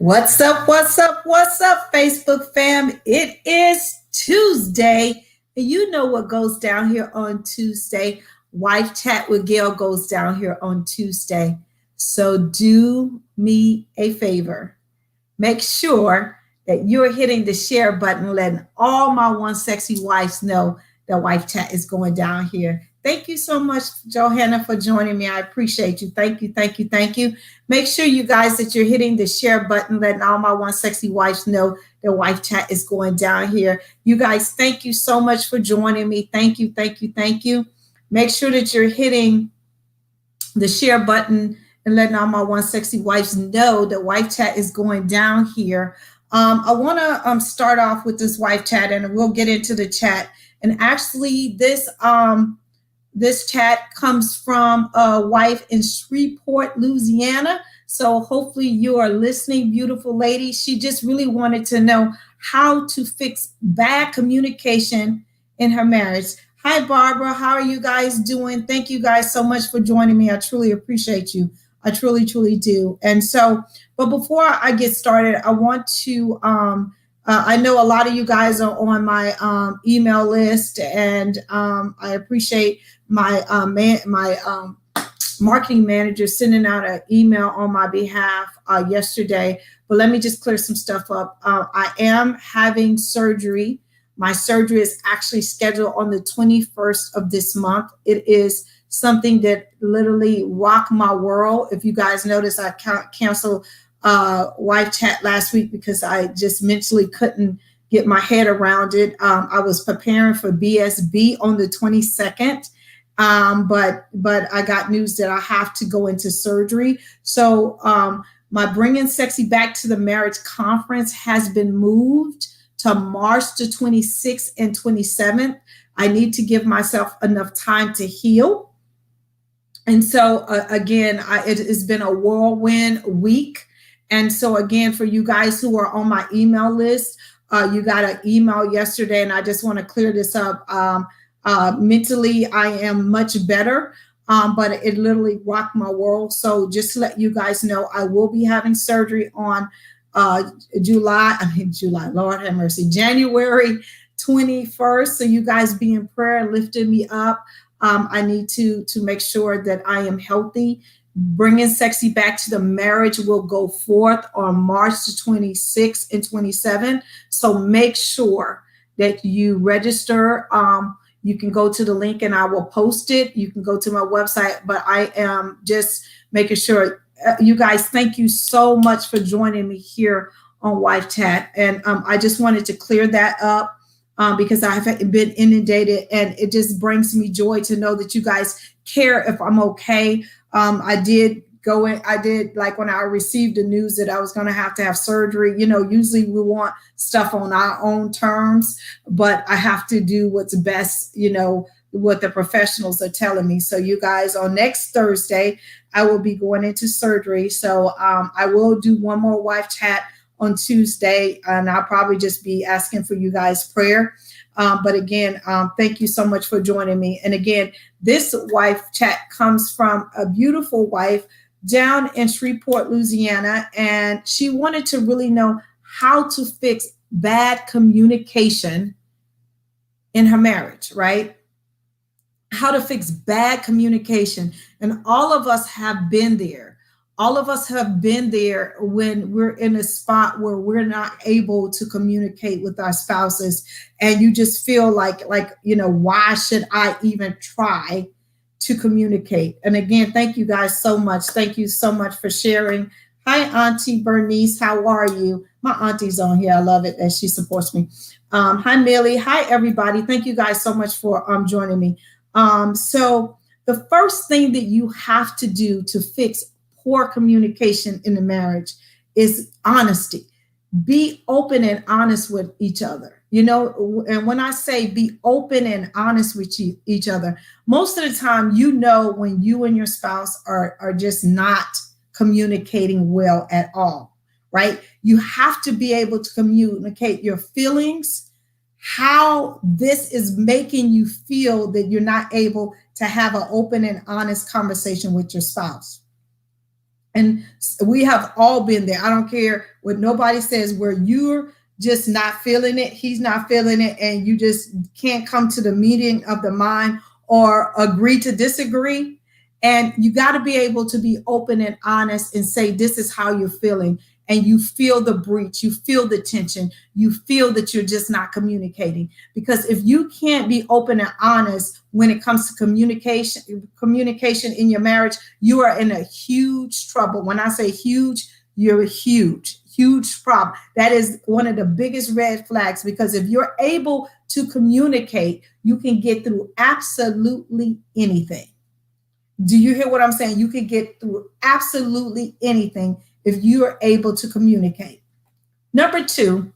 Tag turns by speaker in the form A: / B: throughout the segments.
A: What's up? What's up? What's up, Facebook fam? It is Tuesday. And you know what goes down here on Tuesday. Wife Chat with Gail goes down here on Tuesday. So do me a favor. Make sure that you're hitting the share button, letting all my one sexy wives know that Wife Chat is going down here. Thank you so much, Johanna, for joining me. I appreciate you. Thank you, thank you, thank you. Make sure you guys that you're hitting the share button, letting all my one sexy wives know that Wife Chat is going down here. You guys, thank you so much for joining me. Thank you, thank you, thank you. Make sure that you're hitting the share button and letting all my one sexy wives know that Wife Chat is going down here. I want to start off with this Wife Chat, and we'll get into the chat. And actually, this chat comes from a wife in Shreveport, Louisiana. So hopefully you are listening, beautiful lady. She just really wanted to know how to fix bad communication in her marriage. Hi, Barbara. How are you guys doing? Thank you guys so much for joining me. I truly appreciate you. I truly, truly do. And so, but before I get started, I want to, I know a lot of you guys are on my email list, and I appreciate my marketing manager sending out an email on my behalf yesterday. But let me just clear some stuff up. I am having surgery. My surgery is actually scheduled on the 21st of this month. It is something that literally rocked my world. If you guys notice, I canceled Wife Chat last week because I just mentally couldn't get my head around it. I was preparing for BSB on the 22nd. But I got news that I have to go into surgery. So my Bringing Sexy Back to the Marriage conference has been moved to March the 26th and 27th. I need to give myself enough time to heal. And so again, it has been a whirlwind week. And so again, for you guys who are on my email list, you got an email yesterday, and I just want to clear this up. Mentally, I am much better, but it literally rocked my world. So just to let you guys know, I will be having surgery on January 21st. So you guys be in prayer, lifting me up. I need to make sure that I am healthy. Bringing Sexy Back to the Marriage will go forth on March the 26th and 27th. So make sure that you register. You can go to the link and I will post it. You can go to my website, but I am just making sure. You guys, thank you so much for joining me here on Wife Chat. And I just wanted to clear that up because I have been inundated, and it just brings me joy to know that you guys care if I'm okay. I did like when I received the news that I was going to have surgery, usually we want stuff on our own terms, but I have to do what's best, what the professionals are telling me. So you guys, on next Thursday, I will be going into surgery. So I will do one more Wife Chat on Tuesday, and I'll probably just be asking for you guys' prayer. But again, thank you so much for joining me. And again, this Wife Chat comes from a beautiful wife down in Shreveport, Louisiana, and she wanted to really know how to fix bad communication in her marriage, right? How to fix bad communication. And all of us have been there. All of us have been there when we're in a spot where we're not able to communicate with our spouses, and you just feel like, why should I even try to communicate? And again, thank you guys so much. Thank you so much for sharing. Hi, Auntie Bernice. How are you? My auntie's on here. I love it that she supports me. Hi, Millie. Hi, everybody. Thank you guys so much for joining me. So the first thing that you have to do to fix poor communication in the marriage is honesty. Be open and honest with each other. And when I say be open and honest with each other, most of the time, when you and your spouse are just not communicating well at all, right? You have to be able to communicate your feelings, how this is making you feel that you're not able to have an open and honest conversation with your spouse. And we have all been there. I don't care what nobody says, where you're just not feeling it, he's not feeling it, and you just can't come to the meeting of the mind or agree to disagree. And you got to be able to be open and honest and say, this is how you're feeling. And you feel the breach, you feel the tension, you feel that you're just not communicating. Because if you can't be open and honest when it comes to communication in your marriage, you are in a huge trouble. When I say huge, you're a huge problem. That is one of the biggest red flags, because if you're able to communicate, you can get through absolutely anything. Do you hear what I'm saying? You can get through absolutely anything if you are able to communicate. Number 2,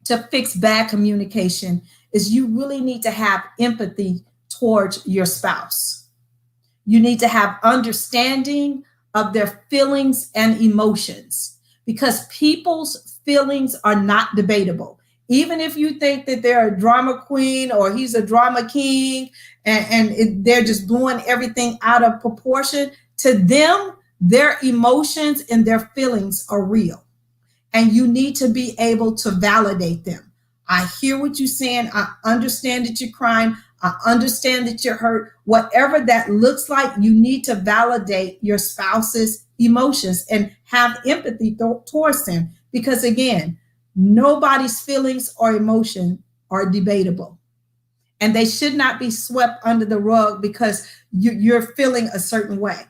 A: to fix bad communication, is you really need to have empathy towards your spouse. You need to have understanding of their feelings and emotions, because people's feelings are not debatable. Even if you think that they're a drama queen or he's a drama king, and they're just blowing everything out of proportion, to them, their emotions and their feelings are real. And you need to be able to validate them. I hear what you're saying. I understand that you're crying. I understand that you're hurt. Whatever that looks like, you need to validate your spouse's emotions and have empathy towards them. Because again, nobody's feelings or emotion are debatable. And they should not be swept under the rug because you're feeling a certain way.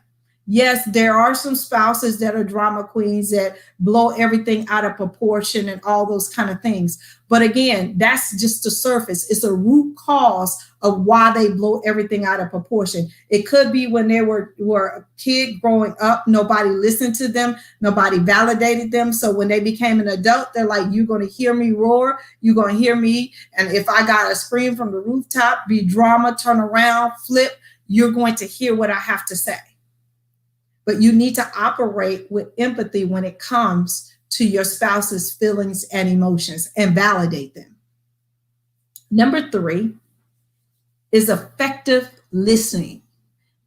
A: Yes, there are some spouses that are drama queens that blow everything out of proportion and all those kind of things. But again, that's just the surface. It's a root cause of why they blow everything out of proportion. It could be when they were a kid growing up, nobody listened to them, nobody validated them. So when they became an adult, they're like, you're going to hear me roar, you're going to hear me. And if I got to scream from the rooftop, be drama, turn around, flip, you're going to hear what I have to say. But you need to operate with empathy when it comes to your spouse's feelings and emotions and validate them. Number 3 is effective listening.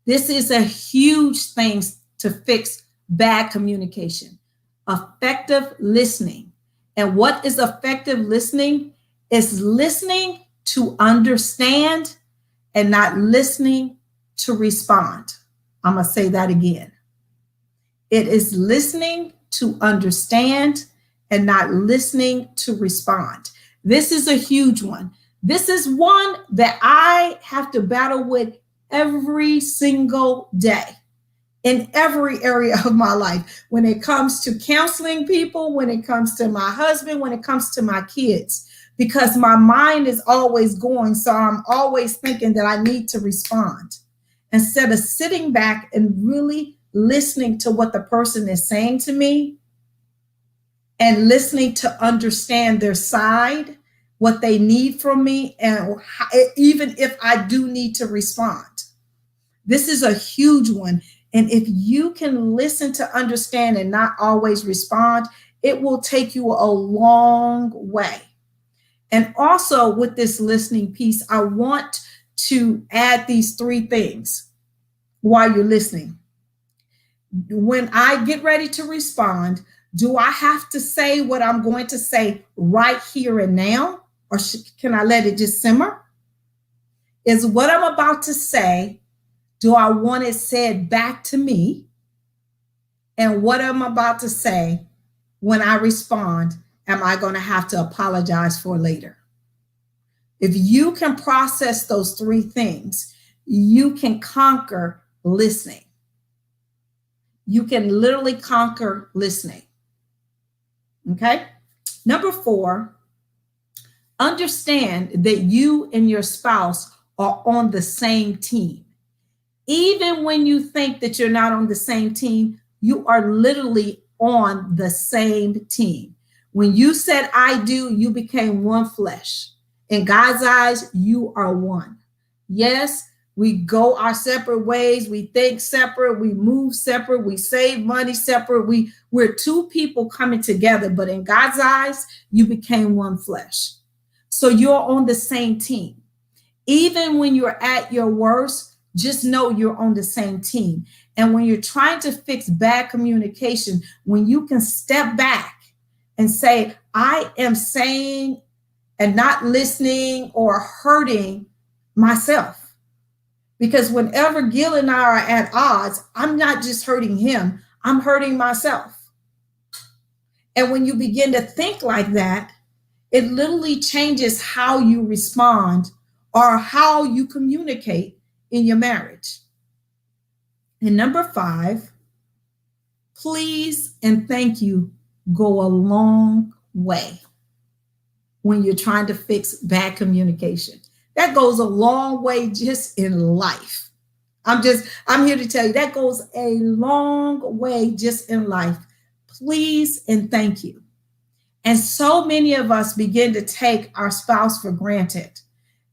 A: This is a huge thing to fix bad communication. Effective listening. And what is effective listening? It's listening to understand and not listening to respond. I'm going to say that again. It is listening to understand and not listening to respond. This is a huge one. This is one that I have to battle with every single day in every area of my life. When it comes to counseling people, when it comes to my husband, when it comes to my kids, because my mind is always going. So I'm always thinking that I need to respond instead of sitting back and really listening to what the person is saying to me and listening to understand their side, what they need from me, and even if I do need to respond. This is a huge one. And if you can listen to understand and not always respond, it will take you a long way. And also with this listening piece, I want to add these 3 things while you're listening. When I get ready to respond, do I have to say what I'm going to say right here and now? Or can I let it just simmer? Is what I'm about to say, do I want it said back to me? And what I'm about to say, when I respond, am I going to have to apologize for later? If you can process those 3 things, you can conquer listening. You can literally conquer listening. Okay? Number 4, understand that you and your spouse are on the same team. Even when you think that you're not on the same team, you are literally on the same team. When you said I do, you became one flesh. In God's eyes, you are one. Yes, we go our separate ways. We think separate. We move separate. We save money separate. We're 2 people coming together. But in God's eyes, you became one flesh. So you're on the same team. Even when you're at your worst, just know you're on the same team. And when you're trying to fix bad communication, when you can step back and say, I am saying and not listening or hurting myself. Because whenever Gil and I are at odds, I'm not just hurting him, I'm hurting myself. And when you begin to think like that, it literally changes how you respond or how you communicate in your marriage. And number 5, please and thank you go a long way when you're trying to fix bad communication. That goes a long way just in life. I'm here to tell you that goes a long way just in life. Please and thank you. And so many of us begin to take our spouse for granted.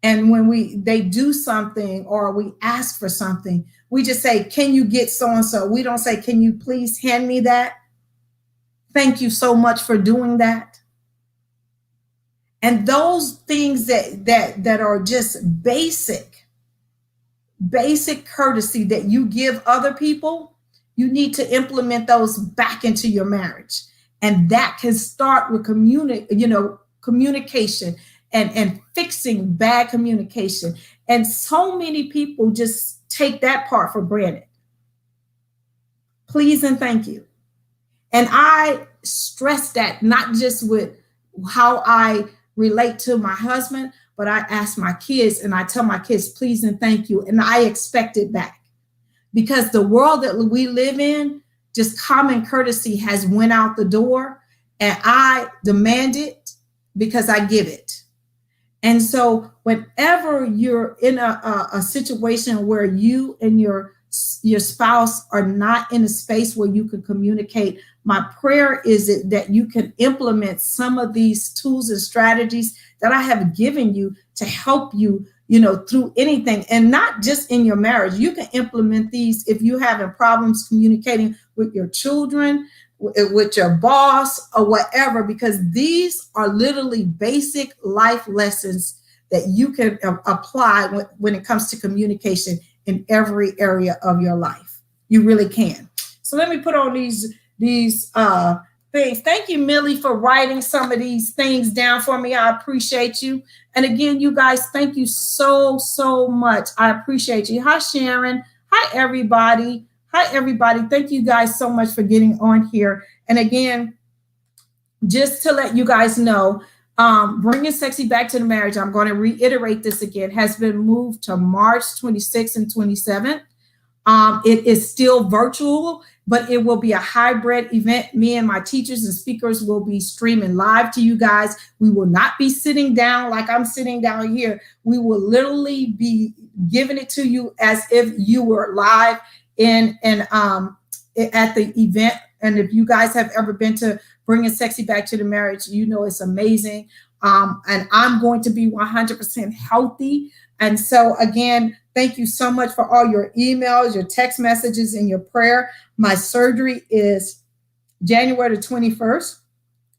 A: And when they do something or we ask for something, we just say, can you get so-and-so? We don't say, can you please hand me that? Thank you so much for doing that. And those things that are just basic courtesy that you give other people, you need to implement those back into your marriage. And that can start with communication and fixing bad communication. And so many people just take that part for granted. Please and thank you. And I stress that not just with how I relate to my husband, but I ask my kids and I tell my kids, please and thank you. And I expect it back, because the world that we live in, just common courtesy has went out the door, and I demand it because I give it. And so whenever you're in a situation where you and your spouse are not in a space where you can communicate, my prayer is that you can implement some of these tools and strategies that I have given you to help you, through anything, and not just in your marriage. You can implement these if you're having problems communicating with your children, with your boss, or whatever, because these are literally basic life lessons that you can apply when it comes to communication in every area of your life. You really can. So let me put on these things. Thank you, Millie, for writing some of these things down for me. I appreciate you. And again, you guys, thank you so much. I appreciate you. Hi, Sharon. Hi, everybody. Thank you guys so much for getting on here. And again, just to let you guys know, Bringing Sexy Back to the Marriage, I'm going to reiterate this again, has been moved to March 26th and 27th. It is still virtual, but it will be a hybrid event. Me and my teachers and speakers will be streaming live to you guys. We will not be sitting down like I'm sitting down here. We will literally be giving it to you as if you were live at the event. And if you guys have ever been to Bringing Sexy Back to the Marriage, you know it's amazing. And I'm going to be 100% healthy. And so again, thank you so much for all your emails, your text messages, and your prayer. My surgery is January the 21st.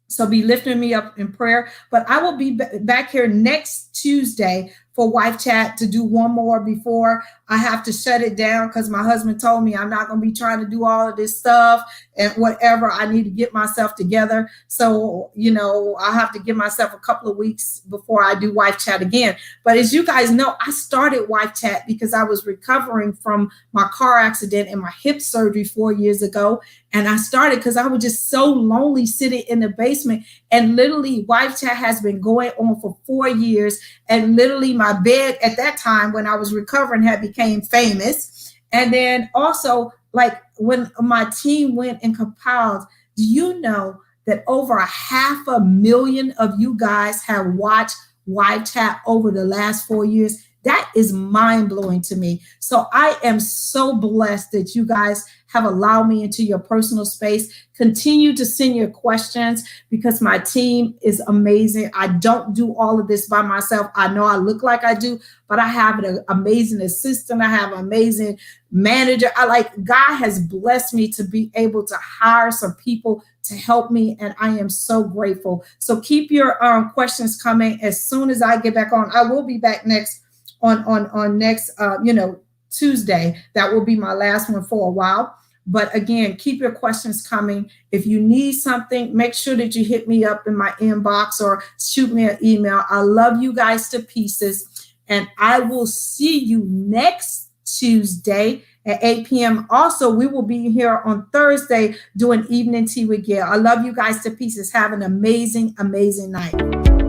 A: So be lifting me up in prayer. But I will be back here next Tuesday for Wife Chat to do one more before I have to shut it down, because my husband told me I'm not going to be trying to do all of this stuff and whatever. I need to get myself together. So, I have to give myself a couple of weeks before I do Wife Chat again. But as you guys know, I started Wife Chat because I was recovering from my car accident and my hip surgery 4 years ago. And I started because I was just so lonely sitting in the basement. And literally, Wife Chat has been going on for 4 years. And literally, my bed at that time when I was recovering had became famous. And then also, like when my team went and compiled, do you know that over 500,000 of you guys have watched Wife Chat over the last 4 years? That is mind-blowing to me. So I am so blessed that you guys have allowed me into your personal space. Continue to send your questions because my team is amazing. I don't do all of this by myself. I know I look like I do, but I have an amazing assistant. I have an amazing manager. God has blessed me to be able to hire some people to help me, and I am so grateful. So keep your questions coming. As soon as I get back on, I will be back next Tuesday. That will be my last one for a while. But again, keep your questions coming. If you need something, make sure that you hit me up in my inbox or shoot me an email. I love you guys to pieces. And I will see you next Tuesday at 8 p.m. Also, we will be here on Thursday doing evening tea with Gail. I love you guys to pieces. Have an amazing, amazing night.